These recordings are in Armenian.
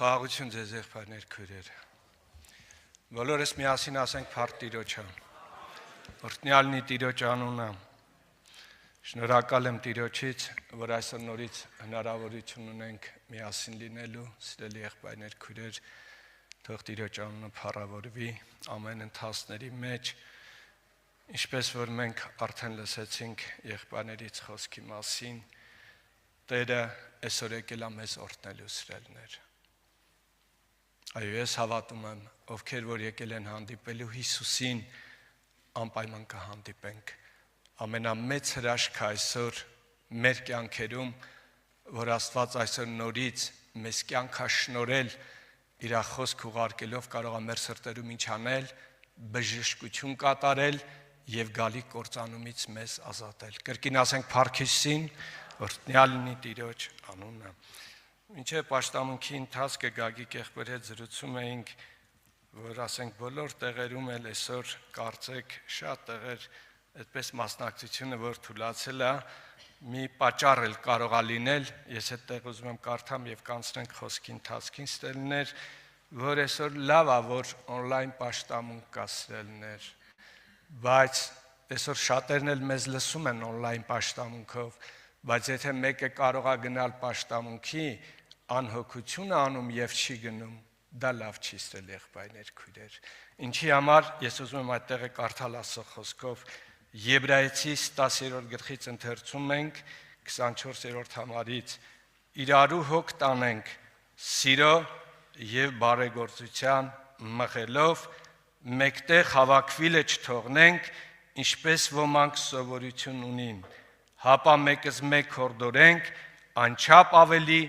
Խաղաղություն ձեզ եղբայրներ քույրեր։ Բոլորս միասին ասենք փառք Տիրոջը։ Օրհնյալնի Տիրոջ անունը։ Շնորհակալ եմ Տիրոջից, որ այսօր նորից հնարավորություն ունենք միասին լինելու, սիրելի եղբայրներ քույրեր, թող Տիրոջ անունը փառավորվի ամեն ընթացների մեջ, ինչպես որ մենք արդեն լսեցինք եղբայրներից խոսքի մասին, Տերը այսօր եկել է մեզ օրհնելու սիրելիներ։ Այո, ես հավատում եմ, ովքեր որ եկել են հանդիպելու Հիսուսին, անպայման կհանդիպենք։ Ամենամեծ հրաշքը այսօր մեր կյանքերում, որ Աստված այսօր նորից մեզ կյանք շնորհել, իր խոսք ուղարկելով կարող է մեր սրտերում ինչ անել, բժշկություն կատարել եւ գալի կործանումից մեզ ազատել։ Կրկին ասենք փառք Հիսուսին, օրհնյալ լինի Տիրոջ անունը։ Մինչև պաշտամունքի ընթացքը Գագիկ եղբայրի հետ զրուցում էինք, որ ասենք բոլոր տեղերում էլ այսօր կարծեք շատ տեղեր այդպես մասնակցությունը որ թուլացել է, մի պատճառ էլ կարող է լինել, ես այդ տեղ ուզում եմ կարդամ եւ կանցնենք խոսքի ընթացքին ստելներ, որ այսօր լավ է, որ on-line պաշտամունք կա ստելներ, բայց այսօր շատերն էլ մեզ լսում են on-line պաշտամունքով, բայց եթե մեկը կարող է գնալ պաշտամունքի անհոգությունը անում եւ չի գնում, դա լավ չի ստել եղբայրներ քույրեր։ Ինչի համար ես ուզում եմ այդ տեղը կարդալ Աստծո խոսքով Եբրայեցիս 10-րդ գլխից ընթերցում ենք 24-րդ համարից իրարու հոգ տանենք սիրո եւ բարեգործության մղելով մեկտեղ հավաքվիլը չթողնենք ինչպես ոմանք սովորություն ունին հապա մեկս մեկ հորդորենք անչափ ավելի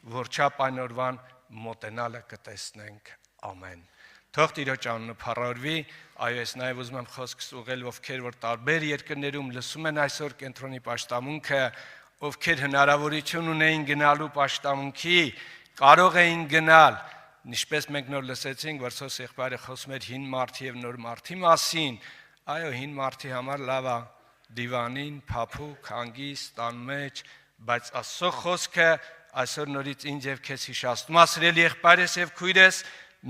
որչափ այն օրվան մոտենալը կտեսնենք ամեն Թող Տիրոջ անունը փառավորվի այո ես նաև ուզում եմ խոսքս ուղղել ովքեր որ տարբեր երկրներում լսում են այսօր կենտրոնի պաշտամունքը ովքեր հնարավորություն ունեին գնալու պաշտամունքի կարող էին գնալ ինչպես մենք նոր լսեցինք Վրսոս եղբայրը խոսում էր հին մարդի եւ նոր մարդի մասին այո հին մարդի համար լավ է դիվանին փափուկ հանգիստ տան մեջ բայց Աստծո խոսքը այսօր նորից ինձ եւ քեզ հիշեցնում ասրելի եղբայրես եւ քույրես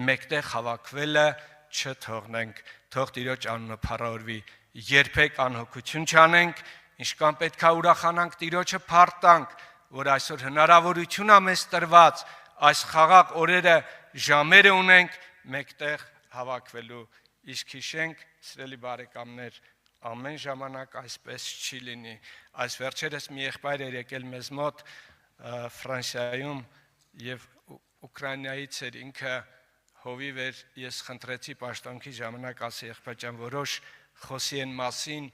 մեկտեղ հավաքվելը չթողնենք թող Տիրոջ անունը փառավորվի երբեք անհոգություն չանենք ինչքան պետքա ուրախանանք Տիրոջը փառտանք որ այսօր հնարավորություն է մեզ տրված այս խաղաղ օրերը ժամերը ունենք մեկտեղ հավաքվելու իսկ հիշենք սիրելի բարեկամներ ամեն ժամանակ այսպես չի լինի այս վերջերս մի եղբայր էր եկել մեզ մոտ Ֆրանսիայում եւ Ուկրաինայից էր ինքը հովիվ էր ես խնդրեցի պաշտոնքի ժամանակ ասի եղբայրան որոշ խոսի են մասին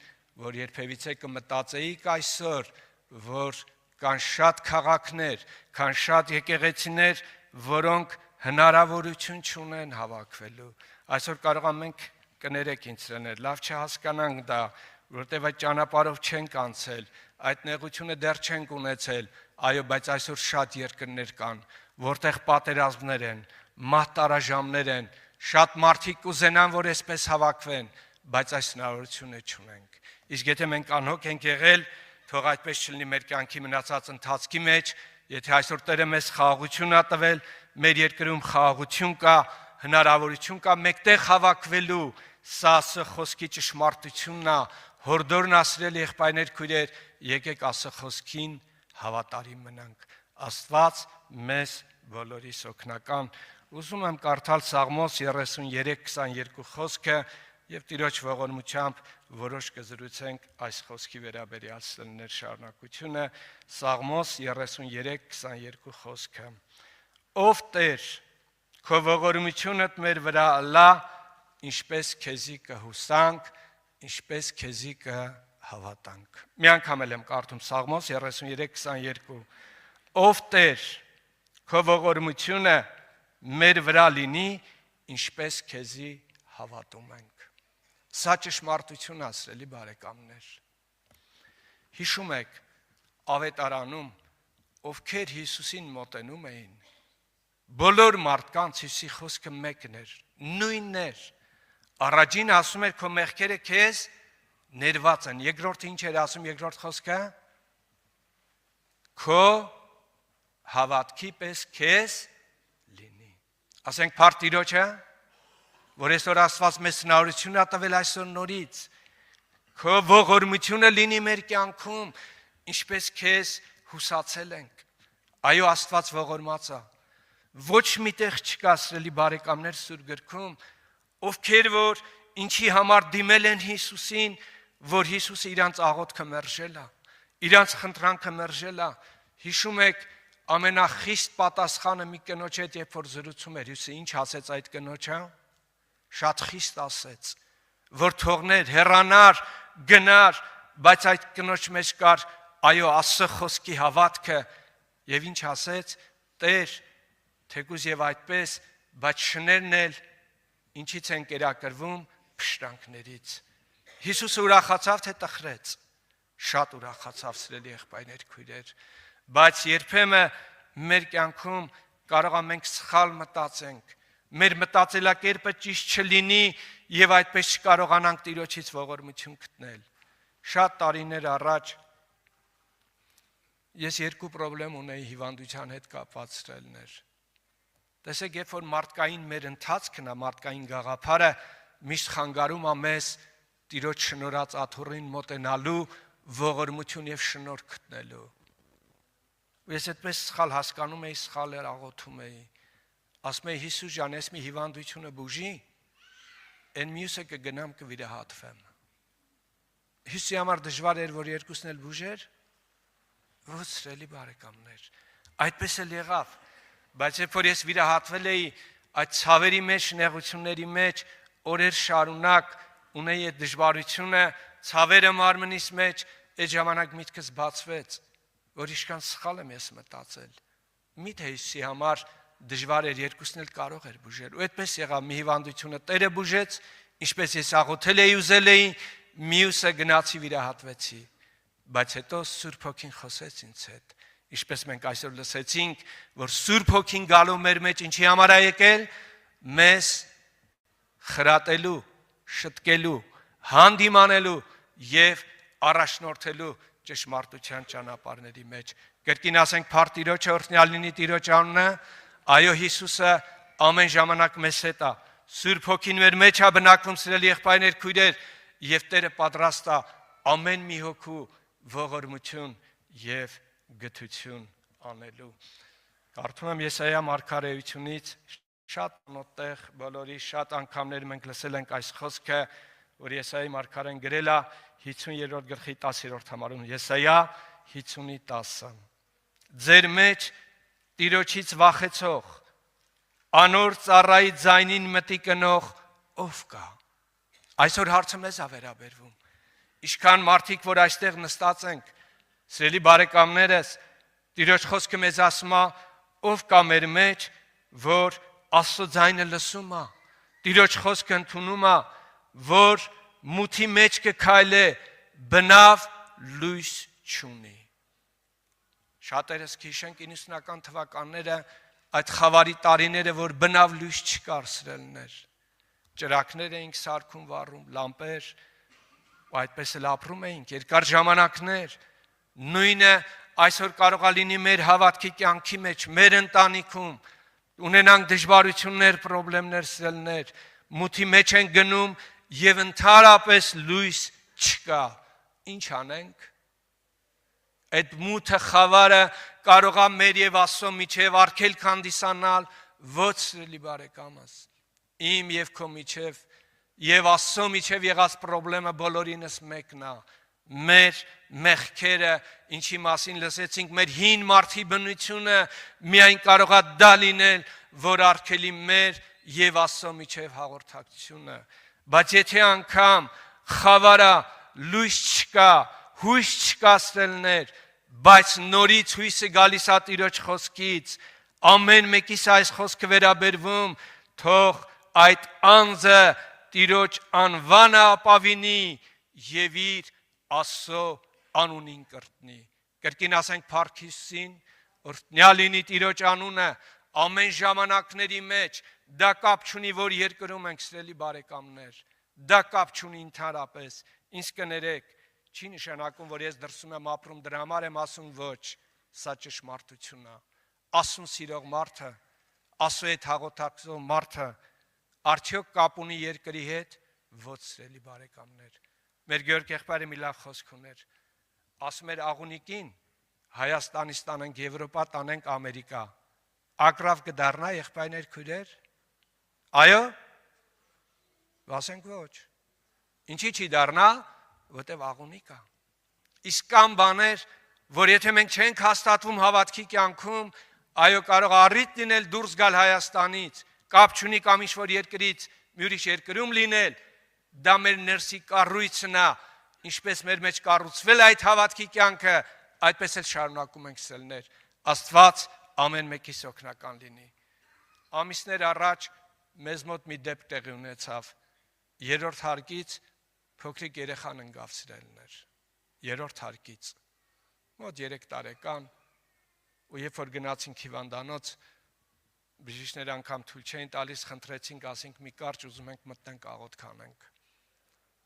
որ երբևիցե կմտածեիք այսօր որ կան շատ քաղաքներ կան շատ եկեղեցիներ որոնք հնարավորություն չունեն հավաքվելու այսօր կարող ենք կներեք ինձ սրաներ լավ չհասկանանք դա որտեւ այդ ճանապարհով չենք անցել այդ նեղությունը դեռ չենք ունեցել այո բայց այսօր շատ երկրներ կան որտեղ պատերազմներ են մահտարաժամներ են շատ մարդիկ կուզենան որ այսպես հավաքվեն բայց այս հնարավորությունը չունենք իսկ եթե մենք անհոգ ենք եղել թող այդպես չլինի մեր կյանքի մնացած ընթացքի մեջ եթե այսօր Տերը մեզ խաղաղություն ա տվել մեր երկրում խաղաղություն կա հնարավորություն կա մեկտեղ հավաքվելու սա Աստծո խոսքի ճշմարտությունն է հորդորն ասրել եղբայրներ քույրեր եկեք Աստծո խոսքին հավատարիմ մնանք Աստված մեզ բոլորիս օգնական ուզում եմ կարդալ Սաղմոս 33:22 խոսքը եւ Տիրոջ ողորմությամբ որոշ կզրուցենք այս խոսքի վերաբերյալ սլներ շարունակությունը Սաղմոս 33:22 խոսքը Ով Տեր քո ողորմությունդ մեր վրա ըլլա ինչպես քեզի կհուսանք ինչպես քեզի կհավատանք մի անգամ եմ կարդում Սաղմոս 33:22 Ով Տեր քո ողորմությունը մեր վրա լինի ինչպես քեզի հավատում ենք Սա ճշմարտություն ասրելի բարեկամներ Հիշում եք ավետարանում ովքեր Հիսուսին մոտենում էին բոլոր մարդկանց Հիսուսի խոսքը մեկն էր նույնն էր Առաջին ասում էր քո մեղքերը քեզ ներված են երկրորդը ինչ էր ասում երկրորդ խոսքը Քո հավատքի պես քեզ լինի Ասենք փառք Տիրոջը, որ այսօր Աստված մեզ հնարավորություն է տվել այսօր նորից քո ողորմությունը լինի մեր կյանքում, ինչպես քեզ հուսացել ենք։ Այո, Աստված ողորմած է։ Ոչ միտեղ չկա սիրելի բարեկամներ Սուրբ գրքում, ովքեր որ ինչի համար դիմել են Հիսուսին, որ Հիսուսը իրանց աղոթքը մերժել է, իրանց խնդրանքը մերժել է։ Հիշում եք ամենախիստ պատասխանը մի կնոջ հետ, երբ որ զրուցում էր, Հիսուսը ինչ ասեց այդ կնոջը, շատ խիստ ասեց, որ թողներ, հեռանար, գնար, բայց այդ կնոջ մեջ կար այո Աստծո խոսքի հավատքը, եւ ինչ ասեց, Տեր, թեկուզ եւ այդպես, բայց շներն էլ ինչից են կերակրվում, փշրանքներից։ Հիսուսը ուրախացավ, թե տխրեց, շատ ուրախացավ սիրելի եղբայրներ, քույրեր, բայց երբեմն մեր կյանքում կարող է մենք սխալ մտածենք, մեր մտածելակերպը ճիշտ չլինի եւ այդպես չկարողանանք Տիրոջից ողորմություն գտնել։ Շատ տարիներ առաջ ես երկու խնդրեմ ունեի հիվանդության հետ կապված սրելներ։ Տեսեք, երբ որ մարդկային մեր ընթացքն է, մարդկային գաղափարը միշտ խանգարում է մեզ Տիրոջ շնորհած աթոռին մոտենալու, ողորմություն եւ շնորհ գտնելու։ Ես այդպես սխալ հասկանում էի, սխալ աղոթում էի։ Ասում էի Հիսուս ջան, ես մի հիվանդությունը բուժի, այն մյուսը կգնամ կվիրահատվեմ։ Հիսուսի համար դժվար էր, որ երկուսն էլ բուժեր։ Ոչ սիրելի բարեկամներ, այդպես էլ եղավ, բայց երբ որ ես վիրահատվել էի այդ ցավերի մեջ, նեղությունների մեջ, օրեր շարունակ ունեի այդ դժվարությունը, ցավերը մարմնիս մեջ, այդ ժամանակ միտքս բացվեց, որ ինչքան սխալ եմ ես մտածել։ Միթե Հիսուսի համար դժվար էր, երկուսն էլ կարող էր բուժել։ Ու այդպես եղավ, մի հիվանդությունը Տերը բուժեց, ինչպես ես աղոթել էի, ուզել էի, մյուսը գնացի վիրահատվեցի։ Բայց հետո Սուրբ Հոգին խոսեց ինձ հետ, ինչպես մենք այսօր լսեցինք, որ Սուրբ Հոգին գալու մեր մեջ ինչի համար է եկել, մեզ խրատելու, շտկելու, հանդիմանելու եւ առաջնորդելու ճշմարտության ճանապարհների մեջ։ Կրկին ասենք փառք Տիրոջը, օրհնյալ լինի Տիրոջ անունը։ Այո, Հիսուսը ամեն ժամանակ մեզ հետ է։ Սուրբ Հոգին մեր մեջ է բնակվում, սիրելի եղբայրներ, քույրեր, եւ Տերը պատրաստ է ամեն մի հոգու ողորմություն եւ գթություն անելու։ Կարդում եմ Եսայա մարգարեությունից շատ նոտեղ բոլորի շատ անգամներ մենք լսել ենք այս խոսքը, որ Եսայայի մարգարեն գրել է 50-րդ գլխի 10-րդ համարում, Եսայա 50:10։ Ձեր մեջ Տիրոջից վախեցող, անոր ծառայի ձայնին մտի կնող ով կա։ Այսօր հարցը մեզ է վերաբերվում։ Ինչքան մարդիկ, որ այստեղ նստած ենք, սիրելի բարեկամներս, Տիրոջ խոսքը մեզ ասում է, ով կա մեր մեջ, որ Աստծո ձայնը լսում է, Տիրոջ խոսքը ընդունում է, որ մութի մեջ կքայլե, բնավ լույս չունի։ Շատերս քիշենք 90-ական թվականները, այդ խավարի տարիները, որ բնավ լույս չկար սրելներ։ Ճրակներ էինք սարքում վառում, լամպեր, ու այդպես էլ ապրում էինք, երկար ժամանակներ։ Նույնը այսօր կարող է լինի մեր հավատքի կյանքի մեջ, մեր ընտանիքում, ունենանք դժվարություններ, խնդիրներ, սրելներ, մութի մեջ են գնում եւ ընդհանրապես լույս չկա։ Ինչ անենք։ Այդ մութը խավարը կարող է մեր եւ Աստծո միջև արգելք հանդիսանալ, ոչ սիրելի բարեկամս։ Իմ եւ քո միջև եւ Աստծո միջև եղած խնդրեմը բոլորինս մեկն է։ Մեր մեղքերը, ինչի մասին լսեցինք, մեր հին մարդի բնությունը միայն կարող է դա լինել, որ արգելի մեր եւ Աստծո միջև հաղորդակցությունը։ Բայց եթե անգամ խավարա լույս չկա, հույս չկա սրելներ, բայց նորից հույսը գալիս է Տիրոջ խոսքից, ամեն մեկիս այս խոսքը վերաբերվում, թող այդ անձը Տիրոջ անվանը ապավինի եւ իր Աստծո անունին կրտնի։ Կրկին ասենք փառք Հիսուսին, օրհնյալ լինի Տիրոջ անունը ամեն ժամանակների մեջ, դա կապ չունի, որ երկրում ենք սիրելի բարեկամներ, դա կապ չունի ընդհանրապես, ինձ կներեք, չի նշանակում, որ ես դրսում եմ ապրում, դրա համար եմ ասում ոչ, սա ճշմարտություն է։ Աստծուն սիրող մարդը Աստծո հետ հաղորդակցող մարդը արդյոք կապ ունի երկրի հետ? Ոչ, սիրելի բարեկամներ։ Մեր Գեորգ եղբայրը մի լավ խոսք ուներ։ Ասում էր աղունիկին Հայաստանից տանենք Եվրոպա, տանենք Ամերիկա։ Ակրավ կդառնա եղբայրներ քույրեր։ Այո։ Ասենք ոչ։ Ինչի՞ չի դառնա, որտեվ աղունի կա։ Իսկ կան բաներ, որ եթե մենք չենք հաստատվում հավատքի կյանքում, այո, կարող առիթ լինել դուրս գալ Հայաստանից, կապ չունի կամ ինչ-որ երկրից մի ուրիշ երկրում լինել, դա մեր ներսի կառույցն է, ինչպես մեր մեջ կառուցվել այդ հավատքի կյանքը, այդպես էլ շարունակում ենք սելներ։ Աստված ամեն մեկիս օգնական լինի։ Ամիսներ առաջ մեզ մոտ մի դեպք տեղի ունեցավ։ Երրորդ հարկից փոքրիկ երեխան ընկավ սիրելիներ։ Երրորդ հարկից։ Մոտ 3 տարեկան, ու երբ որ գնացինք հիվանդանոց, բժիշկները անգամ թույլ չէին տալիս, խնդրեցինք, ասենք մի կարճ ուզում ենք մտնենք աղոթք անենք։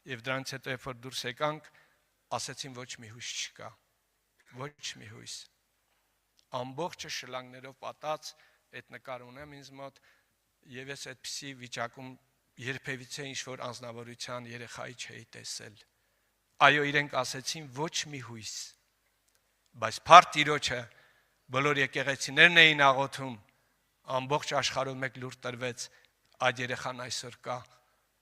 Եվ դրանից հետո երբ որ դուրս եկանք, ասեցին ոչ մի հույս չկա։ Ոչ մի հույս։ Ամբողջը շլանգներով պատած, այդ նկար ունեմ ինձ մոտ, եւ ես այդպիսի վիճակում երբևիցե ինչ-որ անձնավորության երեխայի չէի տեսել։ Այո, իրենք ասեցին ոչ մի հույս։ Բայց փառք Տիրոջը, բոլոր եկեղեցիներն էին աղոթում, ամբողջ աշխարհում մեկ լուր տրվեց, այդ երեխան այսօր կա,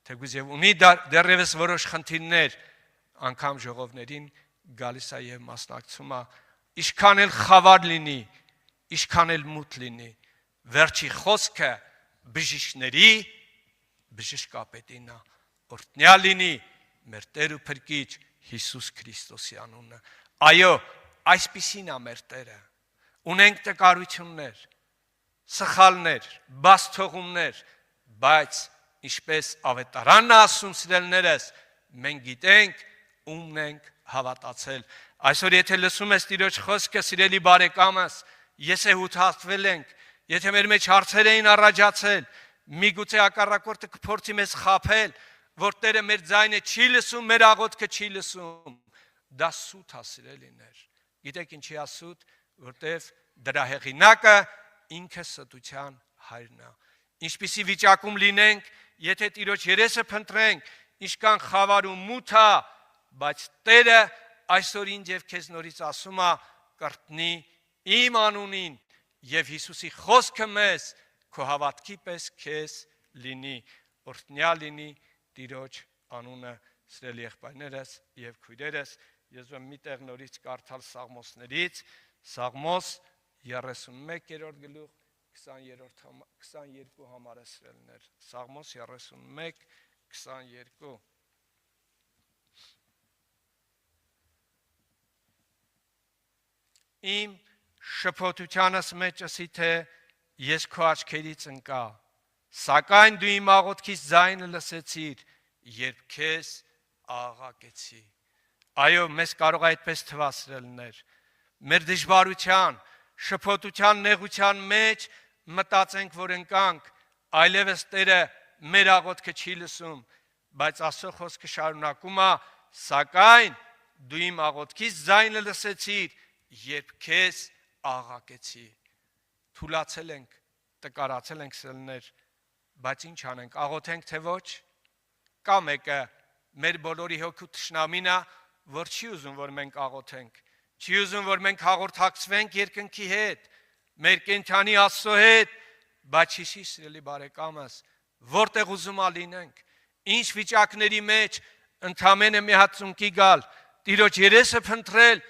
թեկուզ եւ ունի դեռևս որոշ խնդիրներ, անգամ ժողովներին գալիս է եւ մասնակցում է, ինչքան էլ խավար լինի, ինչքան էլ մութ լինի, վերջի խոսքը բժիշկների բժշկապետին է, օրհնյալ լինի մեր Տեր ու Փրկիչ Հիսուս Քրիստոսի անունը։ Այո, այսպիսին է մեր Տերը։ Ունենք տկարություններ, սխալներ, բացթողումներ, բայց ինչպես ավետարանն ասում սիրելիներս, մենք գիտենք ումն ենք հավատացել։ Այսօր եթե լսում ես Տիրոջ խոսքը, սիրելի բարեկամս, ես հութացվել ենք, եթե մեր մեջ հարցեր էին առաջացել, միգուցե հակառակորդը կփորձի մեզ խաբել, որ Տերը մեր ձայնը չի լսում, մեր աղոթքը չի լսում, դա սուտ է սիրելիներ։ Գիտեք ինչի է սուտ, որտեվ դրա հեղինակը ինքը ստության հայրն է։ Ինչպիսի վիճակում լինենք, եթե Տիրոջ երեսը փնտրենք, ինչքան խավար ու մութ է, բայց Տերը այսօր ինձ եւ քեզ նորից ասում է, կրտնի իմ անունին եւ Հիսուսի խոսքը մեզ քո հավատքի պես քեզ լինի, օրհնյալ լինի Տիրոջ անունը, սիրելի եղբայրներս եւ քույրերս։ Ես ուզում եմ մի տեղ նորից կարդալ Սաղմոսներից, Սաղմոս 31-րդ գլուխ 22 համարը սիրելիներ, Սաղմոս 31-22։ Իմ շփոթությանս մեջ ասի թե ես քո աչքերից ընկա, սակայն դու իմ աղոթքից ձայնը լսեցիր, երբ քեզ աղաղակեցի։ Այո, մեզ կարող է այդպես թվա սիրելիներ, մեր դժվարության, շփոթության, նեղության մեջ մտածենք, որ ընկանք, այլևս Տերը մեր աղոթքը չի լսում, բայց Աստծո խոսքը շարունակում է, սակայն դու իմ աղոթքից ձայնը լսեցիր, երբ քեզ աղաղակեցի։ Թուլացել ենք, տկարացել ենք սիրելիներ, բայց ինչ անենք, աղոթենք թե ոչ։ Կա մեկը մեր բոլորի հոգու թշնամին է, որ չի ուզում, որ մենք աղոթենք, չի ուզում, որ մենք հաղորդակցվենք երկնքի հետ, մեր կենդանի Աստծո հետ, բայց հիշի սիրելի բարեկամս, որտեղ ուզում ա լինենք, ինչ վիճակների մեջ ընդամենը մի հատ ծունկի գալ, Տիրոջ երեսը փնտրել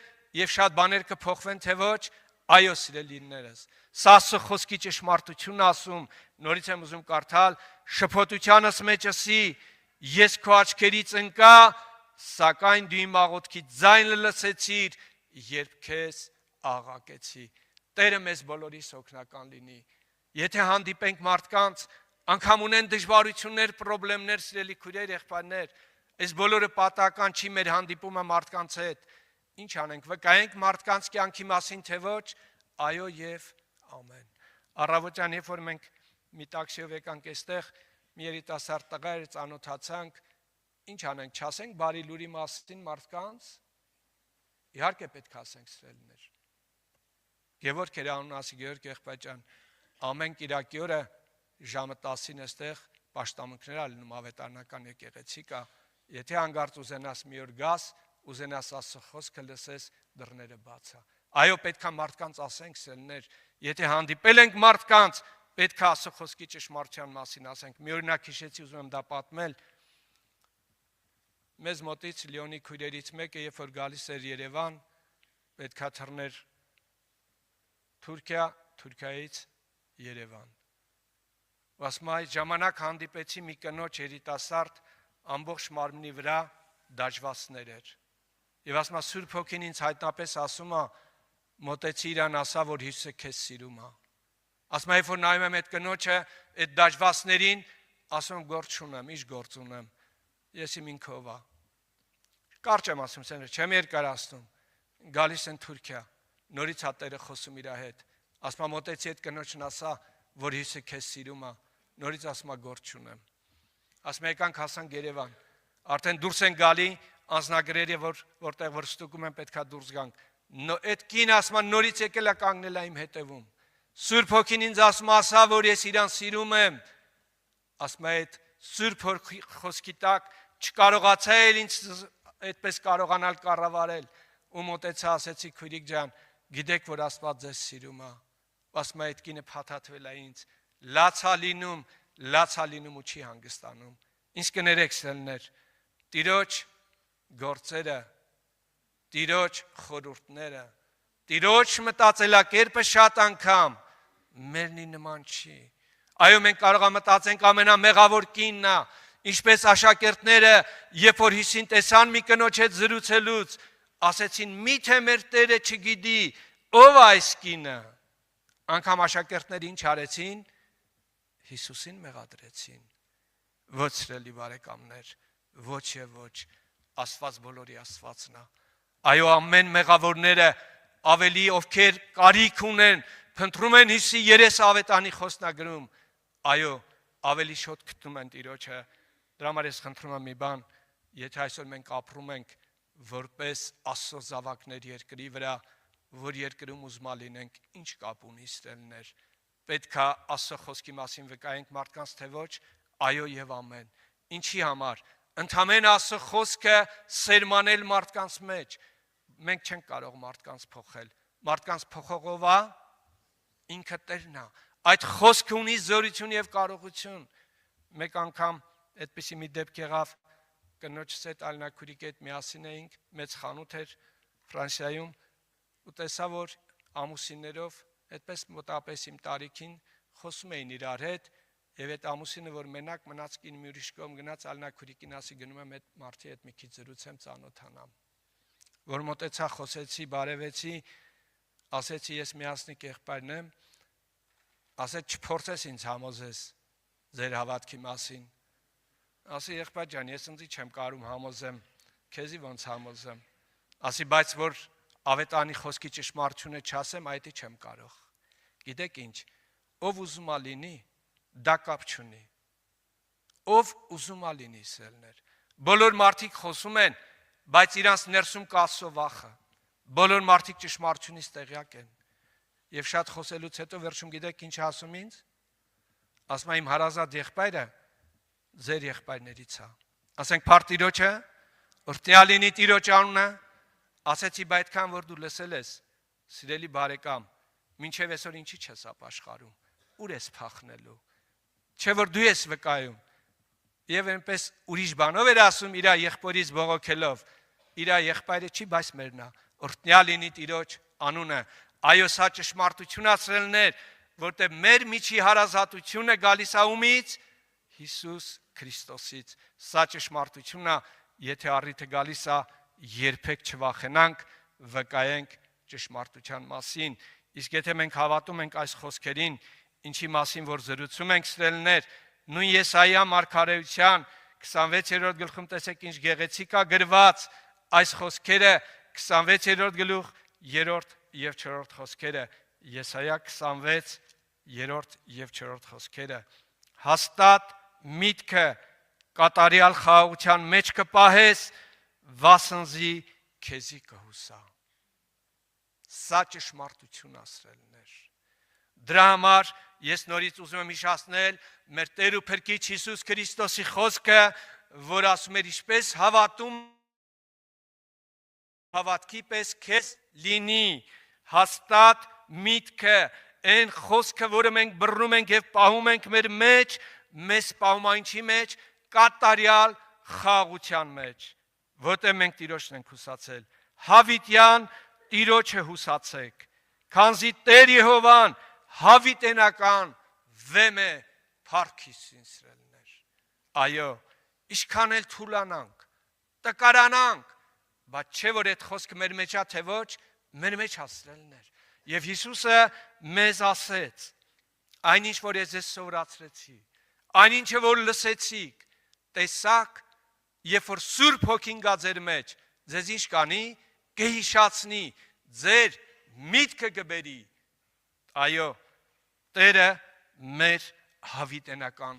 եւ շատ բաներ կփոխվեն թե ոչ։ Այո, սիրելիներս, սա Աստծո խոսքի ճշմարտությունն ասում, նորից եմ ուզում կարդալ, շփոթությանս մեջ ասի, ես քո աչքերից ընկա, սակայն դու իմ աղոթքից ձայնը լսեցիր, երբ քեզ աղաղակեցի։ Տերը մեզ բոլորիս օգնական լինի։ Եթե հանդիպենք մարդկանց, անգամ ունեն դժվարություններ, խնդիրներ, սիրելի քույրեր, եղբայրներ, այս բոլորը պատահական չի մեր հանդիպումը մարդկանց հետ։ Ինչ անենք, վկայենք մարդկանց կյանքի մասին թե ոչ, այո եւ ամեն։ Առավոտյան երբ որ մենք մի տաքսիով եկանք այստեղ, մի երիտասարդ տղա էր, ծանոթացանք, ինչ անենք, չասենք բարի լուրի մասին մարդկանց։ Իհարկե պետք է ասենք սիրելիներ։ Գևորգ էր անունը, ասի Գևորգ եղբայր ջան, ամեն կիրակի օրը ժամը 10-ին այստեղ պաշտամունքներ ալնում ավետարանական եկեղեցի կա, եթե հանգարց ուզենաս մի օր գաս, ուզենաս Աստծո խոսքը լսես, դռները բաց է։ Այո, պետք է մարդկանց ասենք սելներ, եթե հանդիպել ենք մարդկանց, պետք է Աստծո խոսքի ճշմարտության մասին ասենք։ Մի օրինակ հիշեցի, ուզում եմ դա պատմել։ Մեզ մոտից Լիոնի քույրերից մեկը, երբ որ գալիս էր Երևան, պետքա թռներ Թուրքիա, Թուրքիայից Երևան։ Ասում այդ ժամանակ հանդիպեցի մի կնոջ երիտասարդ, ամբողջ մարմնի վրա դաջվածներ էր։ Եվ ասում Սուրբ Հոգին ինձ հայտնապես ասում է, մոտեցի իրան, ասա, որ Հիսուսը քեզ սիրում է։ Ասում երբ որ նայում եմ այդ կնոջը, այդ դաջվածներին, ասում գործ չունեմ, ինչ գործ ունեմ։ Ես իմ ինքով է։ Կարճ եմ ասում, չեմ երկարացնում։ Գալիս են Թուրքիա, նորից հա Տերը խոսում իր հետ։ Ասում մոտեցի այդ կնոջն, ասա, որ Հիսուսը քեզ սիրում է, նորից ասում գործ չունեմ։ Ասում եկանք հասանք Երևան, արդեն դուրս են գալի անձնագրերը, որտեղ որ ստուգում են պետքա դուրս գանք։ Այդ կինը ասում նորից եկել է կանգնել է իմ հետևում։ Սուրբ Հոգին ինձ ասում ասա, որ ես իրան սիրում եմ։ Ասում այդ Սուրբ Խոսքի տակ չկարողացա էլ ինձ այդպես կարողանալ կառավարել ու մոտեցա ասեցի քույրիկ ջան, գիտեք որ Աստված ձեզ սիրում է։ Ասում այդ կինը փաթաթվել է ինձ, լաց է լինում ու չի հանգստանում։ Ինչ կներեք սելներ, Տիրոջ գործերը, Տիրոջ խորհուրդները, Տիրոջ մտածելակերպը շատ անգամ մերնի նման չի։ Այո, մենք կարող ենք մտածենք ամենամեղավոր կինն է, ինչպես աշակերտները, երբ որ Հիսուսին տեսան մի կնոջ հետ զրուցելուց, ասեցին՝ միթե մեր Տերը չգիտի ով այս կինը։ Անգամ աշակերտները ինչ արեցին, Հիսուսին մեղադրեցին։ Ոչ սիրելի բարեկամներ, ոչ եւ ոչ, Աստված բոլորի Աստվածն է։ Այո, ամեն մեղավորները ավելի ովքեր կարիք ունեն, փնտրում են Հիսուսի երես ավետանի խոսնագրում, այո, ավելի շոտ գտնում են Տիրոջը։ Դրա համար ես խնդրում եմ մի բան, եթե այսօր մենք ապրում ենք որպես Աստծո զավակներ երկրի վրա, որ երկրում ուզում լինենք, ինչ կապ ունի ստելներ։ Պետք է Աստծո խոսքի մասին վկայենք մարդկանց, թե ոչ, այո եւ ամեն։ Ինչի համար։ Ընդհանրեն Աստծո խոսքը սերմանել մարդկանց մեջ։ Մենք չենք կարող մարդկանց փոխել։ Մարդկանց փոխողով է ինքը Տերն է։ Այդ խոսքը ունի զորություն եւ կարողություն։ Մեկ անգամ այդպիսի մի դեպք եղավ, կնոջս հետ ալնակուրիկ հետ միասին էինք, մեծ խանութ էր Ֆրանսիայում, ու տեսա, որ ամուսիններով այդպես մոտապես իմ տարիքին խոսում էին իրար հետ, եւ այդ ամուսինը, որ մենակ մնաց կին մի ուրիշ կողմ գնաց ալնակուրիկին, ասի գնում եմ այդ մարդի հետ մի քիչ զրուցեմ, ծանոթանամ։ Որ մոտեցա, խոսեցի, բարևեցի, ասեցի ես միասնիկ եղբայրն եմ, ասեց չփորձես ինձ համոզես ձեր հավատքի մասին։ Ասի եղբայր ջան, ես ինձ չեմ կարում համոզեմ, քեզի ոնց համոզեմ։ Ասի բայց որ ավետանի խոսքի ճշմարտությունը չասեմ, այդի չեմ կարող։ Գիտեք ինչ, ով ուզում է լինի, դա կապ չունի։ Ով ուզում է լինի սելներ։ Բոլոր մարդիկ խոսում են, բայց իրանց ներսում կա Աստծո վախը։ Բոլոր մարդիկ ճշմարտությունից տեղյակ են։ Եվ շատ խոսելուց հետո վերջում գիտեք ինչ ասում ինձ։ Ասում եմ իմ հարազատ եղբայրը ձեր եղբայրներից է։ Ասենք փառ Տիրոջը, օրհնյալ լինի Տիրոջ անունը, ասեցի բայց այդքան որ դու լսել ես, սիրելի բարեկամ, մինչև այսօր ինչի չես ապաշխարում, ուր ես փախնելու, չէ որ դու ես վկայում։ Եվ այնպես ուրիշ բանով էր ասում իր եղբորից բողոքելով, իր եղբայրը չի, բայց մերն է, օրհնյալ լինի Տիրոջ անունը։ Այո, սա ճշմարտություն ասելներ, որտեղ մեր միջի հարազատությունը գալիս է ումից, Հիսուս Քրիստոսից։ Սա ճշմարտությունն է, եթե առիթը գալիս է, երբեք չվախենանք, վկայենք ճշմարտության մասին։ Իսկ եթե մենք հավատում ենք այս խոսքերին, ինչի մասին որ զրուցում ենք սրելներ, նույն Եսայիա մարգարեության 26-րդ գլխում տեսեք ինչ գեղեցիկ է գրված այս խոսքերը, 26-րդ գլուխ 3-րդ եւ 4-րդ խոսքերը, Եսայիա 26 3-րդ եւ 4-րդ խոսքերը։ Հաստատ միտքը կատարյալ խաղաղության մեջ կպահես, վասնզի քեզի կհուսա։ Սա ճշմարտություն ասրելներ, Դրա համար ես նորից ուզում եմ հիշեցնել մեր Տեր ու Փրկիչ Հիսուս Քրիստոսի խոսքը, որ ասում էր ինչպես հավատում հավատքի պես քեզ լինի հաստատ միտքը, այն խոսքը, որը մենք բռնում ենք եւ պահում ենք մեր մեջ, մեզ պահում այնի մեջ, կատարյալ խաղաղության մեջ, որտեղ մենք Տիրոջն ենք հուսացել։ Հավիտյան Տիրոջը հուսացեք, քանզի Տեր Եհովան հավիտենական վեմ է փառքիսին սրելներ։ Այո, ինչքան էլ թուլանանք, տկարանանք, բայց չէ որ այդ խոսքը մեր մեջ է, թե ոչ, մեր մեջ հասրելներ։ Եվ Հիսուսը մեզ ասեց. այնինչ որ ես ձեզ սովորացրեցի, այնինչը որ լսեցիք, տեսաք, երբ որ Սուրբ Հոգին գա ձեր մեջ, ձեզ ինչ կանի, կհիշացնի, ձեր միտքը կբերի։ Այո, Տերը մեր հավիտենական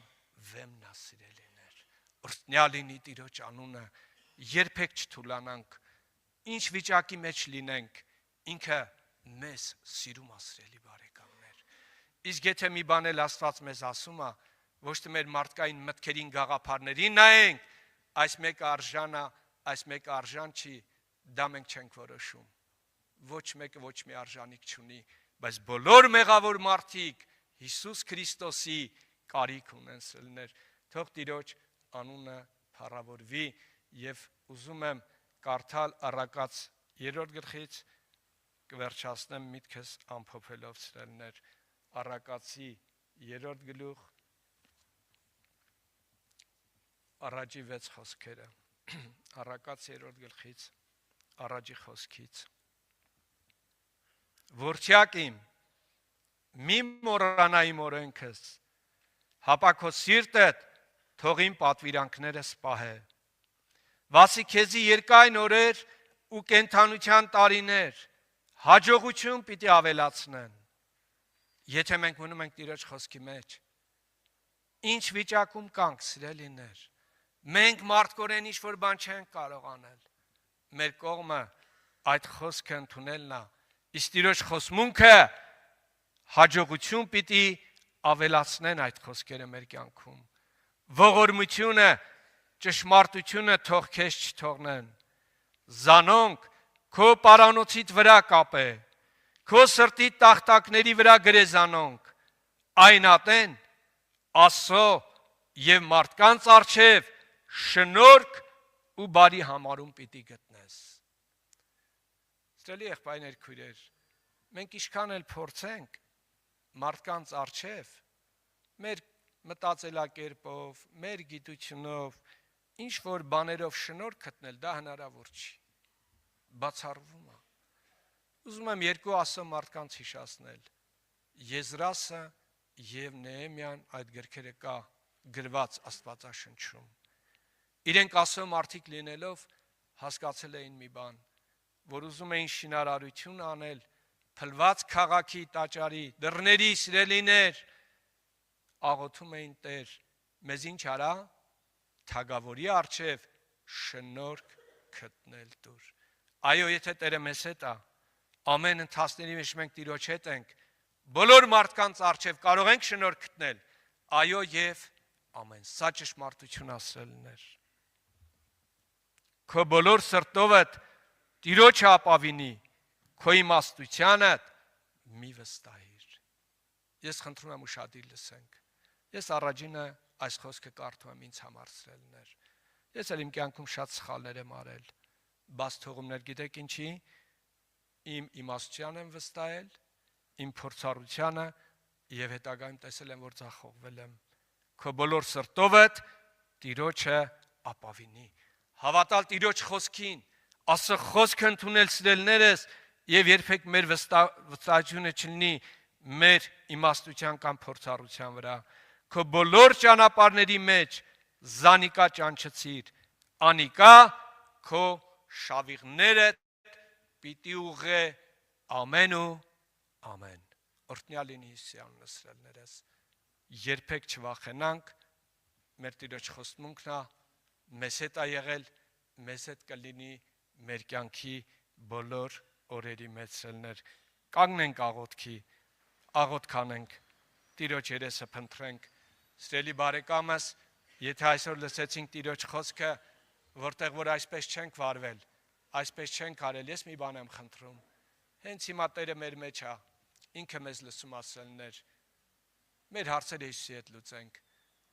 վեմն է սիրելիներ։ Օրհնյալ լինի Տիրոջ անունը, երբեք չթուլանանք, ինչ վիճակի մեջ լինենք, ինքը մեզ սիրում է սիրելի բարեկամներ։ Իսկ եթե մի բան էլ Աստված մեզ ասում է, ոչ թե մեր մարդկային մտքերին գաղափարներին նայենք, այս մեկը արժան է, այս մեկը արժան չի, դա մենք չենք որոշում։ Ոչ մեկը ոչ մի արժանիք չունի, բայց բոլոր մեղավոր մարդիկ Հիսուս Քրիստոսի կարիք ունեն սրելներ։ Թող Տիրոջ անունը փառավորվի եւ ուզում եմ կարդալ Առակաց 3-րդ գլխից կվերջացնեմ միտքս ամփոփելով սրելներ։ Առակացի 3-րդ գլուխ առաջի 6 խոսքերը։ Առակաց 3-րդ գլխից առաջի խոսքից։ Որդյակ իմ, մի մոռանա իմ օրենքս, հապա քո սիրտդ թող իմ պատվիրանքներս պահե։ Վասի քեզի երկայն օրեր ու կենդանության տարիներ, հաջողություն պիտի ավելացնեն։ Եթե մենք մնում ենք Տիրոջ խոսքի մեջ, ինչ վիճակում կանք սիրելիներ, մենք մարդկորեն ինչ որ բան չենք կարող անել։ Մեր կողմը այդ խոսքը ընդունելն է, իսկ Տիրոջ խոսմունքը հաջողություն պիտի ավելացնեն այդ խոսքերը մեր կյանքում։ Ողորմությունը, ճշմարտությունը թող քեզ չթողնեն։ Զանոնք քո պարանոցիդ վրա կապե, քո սրտի տախտակների վրա գրեզանոնք, այն ատեն Աստծո եւ մարդկանց առջև շնորհք ու բարի համարում պիտի գտնես։ Սիրելի եղբայրներ, քույրեր, մենք ինչքան էլ փորձենք մարդկանց առջև, մեր մտածելակերպով, մեր գիտությունով, ինչ որ բաներով շնորհք գտնել, դա հնարավոր չի։ Բացառվում է։ Ուզում եմ երկու ասո մարդկանց հիշեցնել։ Եզրասը եւ Նեհեմիան այդ գրքերը կա գրված Աստվածաշնչում։ Իրենք ասո մարդիկ լինելով հասկացել էին մի բան, որ ուզում էին շինարարություն անել, փլված քաղաքի տաճարի դռների սիրելիներ, աղոթում էին Տեր, մեզ ինչ արա, թագավորի առջև շնորհք գտնել դուր։ Այո, եթե Տերը մեզ հետ է, ամեն ընթացքների մեջ մենք Տիրոջ հետ ենք, բոլոր մարդկանց առջև կարող ենք շնորհք գտնել։ Այո եւ ամեն, սա ճշմարտություն ասելներ։ Քո բոլոր սրտովդ Տիրոջը ապավինի, քո իմաստությանը մի վստահիր։ Ես խնդրում եմ ուշադիր լսենք։ Ես առաջինը այս խոսքը կարդում եմ ինձ համար սրելներ։ Ես էլ իմ կյանքում շատ սխալներ եմ արել, բաց թողումներ, գիտեք ինչի, իմ իմաստության եմ վստահել, իմ փորձառությանը եւ հետագայում տեսել եմ, որ ձախողվել եմ։ Քո բոլոր սրտովդ Տիրոջը ապավինի։ Հավատալ Տիրոջ խոսքին, Աստծո խոսքը ընդունել սիրելներս եւ երբեք մեր վստահությունը չլինի մեր իմաստության կամ փորձառության վրա։ Քո բոլոր ճանապարհների մեջ զանիկա ճանչեցիր, անիկա քո շավիղները պիտի ուղղե ամեն ու ամեն։ Օրհնյալ լինի Հիսուսի անունը սիրելներս։ Երբեք չվախենանք, մեր Տիրոջ խոստմունքն է, մեզ հետ է եղել, մեզ հետ կլինի մեր կյանքի բոլոր օրերի մեջ սրելներ։ Կանգնենք աղոթքի, աղոթ կանենք, Տիրոջ երեսը փնտրենք։ Սիրելի բարեկամս, եթե այսօր լսեցինք Տիրոջ խոսքը, որտեղ որ այսպես չենք վարվել, այսպես չենք արել, ես մի բան եմ խնդրում։ Հենց հիմա Տերը մեր մեջ է, ինքը մեզ լսում ասելներ։ Մեր հարցերը Հիսուսի հետ լուծենք։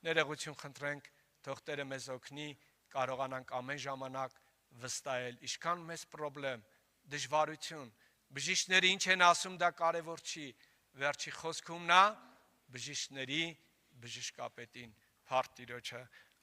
Ներողություն խնդրենք, թող Տերը մեզ օգնի, կարողանանք ամեն ժամանակ վստահել, ինչքան մեծ խնդրեմ, դժվարություն, բժիշկները ինչ են ասում, դա կարևոր չի, վերջի խոսքում նա բժիշկների բժշկապետին, փառք Տիրոջը։